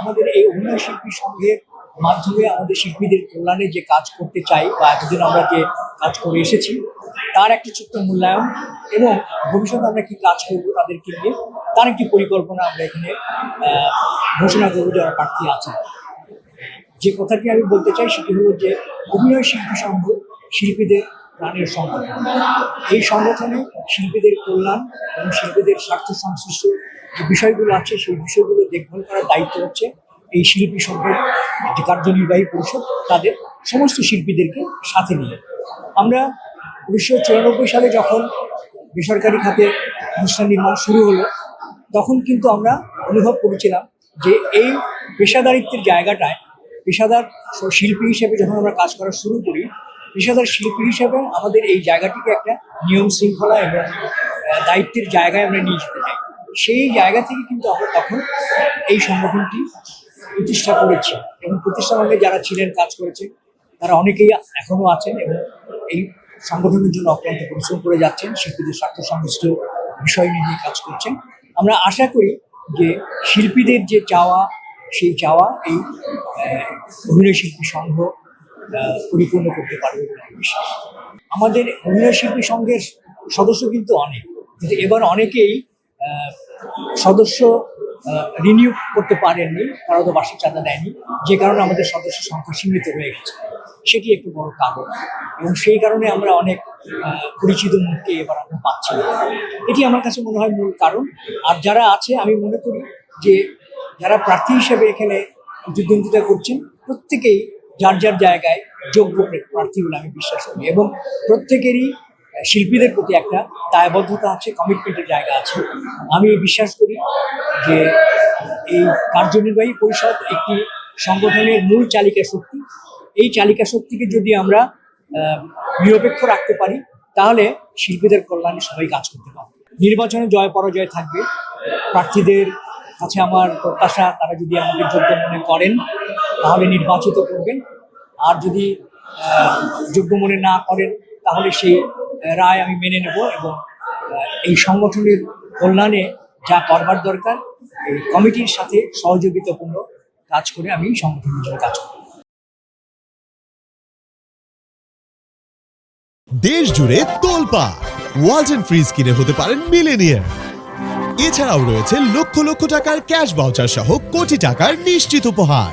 আমাদের এই অভিনয় শিল্পী সংঘের মাধ্যমে আমাদের শিল্পীদের কল্যাণে যে কাজ করতে চাই বা এতদিন আমরা যে কাজ করে এসেছি তার একটি ছোট্ট মূল্যায়ন এবং ভবিষ্যতে আমরা কি কাজ করবো তাদেরকে নিয়ে তার একটি পরিকল্পনা আমরা এখানে ঘোষণা করবো যারা প্রার্থী আছে। যে কথাটি আমি বলতে চাই সেটি হলো যে অভিনয় শিল্পী সংঘ শিল্পীদের প্রাণের সংগঠন। এই সংগঠনে শিল্পীদের কল্যাণ এবং শিল্পীদের স্বার্থ সংশ্লিষ্ট যে বিষয়গুলো আছে সেই বিষয়গুলো দেখভাল করার দায়িত্ব হচ্ছে এই শিল্পী সংঘের যে কার্যনির্বাহী পরিষদ তাদের সমস্ত শিল্পীদেরকে সাথে নিয়ে। আমরা 1994 সালে যখন বেসরকারি খাতে অনুষ্ঠান নির্মাণ শুরু হলো তখন কিন্তু আমরা অনুভব করেছিলাম যে এই পেশাদারিত্বের জায়গাটায় পেশাদার শিল্পী হিসেবে যখন আমরা কাজ করা শুরু করি পেশাদার শিল্পী হিসেবে আমাদের এই জায়গাটিকে একটা নিয়ম শৃঙ্খলা এবং দায়িত্বের জায়গায় আমরা নিয়ে যেতে চাই। সেই জায়গা থেকে কিন্তু আমরা তখন এই সংগঠনটি প্রতিষ্ঠা করেছি এবং প্রতিষ্ঠার সঙ্গে যারা ছিলেন কাজ করেছেন তারা অনেকেই এখনো আছেন এবং এই সংগঠনের জন্য অক্লান্ত পরিশ্রম করে যাচ্ছেন, শিল্পীদের স্বার্থ সংশ্লিষ্ট বিষয় নিয়ে কাজ করছেন। আমরা আশা করি যে শিল্পীদের যে চাওয়া সেই চাওয়া এই অভিনয় শিল্পী সংঘ পরিপূর্ণ করতে পারবে বলে আমি বিশ্বাস। আমাদের অভিনয় শিল্পী সংঘের সদস্য কিন্তু অনেক, কিন্তু এবার অনেকেই সদস্য রিনিউ করতে পারেননি, কারণ তো বার্ষিক চাঁদা দেয়নি, যে কারণে আমাদের সদস্য সংখ্যা সীমিত হয়ে গেছে। সেটি একটু বড় কারণ এবং সেই কারণে আমরা অনেক পরিচিত মুখকে এবার আমরা পাচ্ছি না। এটি আমার কাছে মনে হয় মূল কারণ। আর যারা আছে আমি মনে করি যে যারা প্রার্থী হিসেবে এখানে প্রতিদ্বন্দ্বিতা করছেন প্রত্যেকেই যার যার জায়গায় যোগ্য প্রার্থী বলে আমি বিশ্বাস করি এবং প্রত্যেকেরই শিল্পীদের প্রতি একটা দায়বদ্ধতা আছে, কমিটমেন্টের জায়গা আছে। আমি বিশ্বাস করি যে এই কার্যনির্বাহী পরিষদ একটি সংগঠনের মূল চালিকা শক্তি। এই চালিকা শক্তিকে যদি আমরা নিরপেক্ষ রাখতে পারি তাহলে শিল্পীদের কল্যাণে সবাই কাজ করতে পারবে। নির্বাচনে জয় পরাজয় থাকবে, প্রার্থীদের কাছে আমার প্রত্যাশা তারা যদি আমাকে যোগ্য মনে করেন তাহলে নির্বাচিত করবেন, আর যদি যোগ্য মনে না করেন তাহলে সেই রায় আমি মেনে নেব এবং এই সংগঠনের কল্যাণে যা করবার দরকার এই কমিটির সাথে সহযোগিতাপূর্ণ কাজ করে আমি সংগঠনের জন্য কাজ করব। দেশ জুড়ে তোলপাড় ওয়ালটন ফ্রিজ কিনে হতে পারেন মিলেনিয়ার। এছাড়াও রয়েছে লক্ষ লক্ষ টাকার ক্যাশ ভাউচার সহ কোটি টাকার নিশ্চিত উপহার।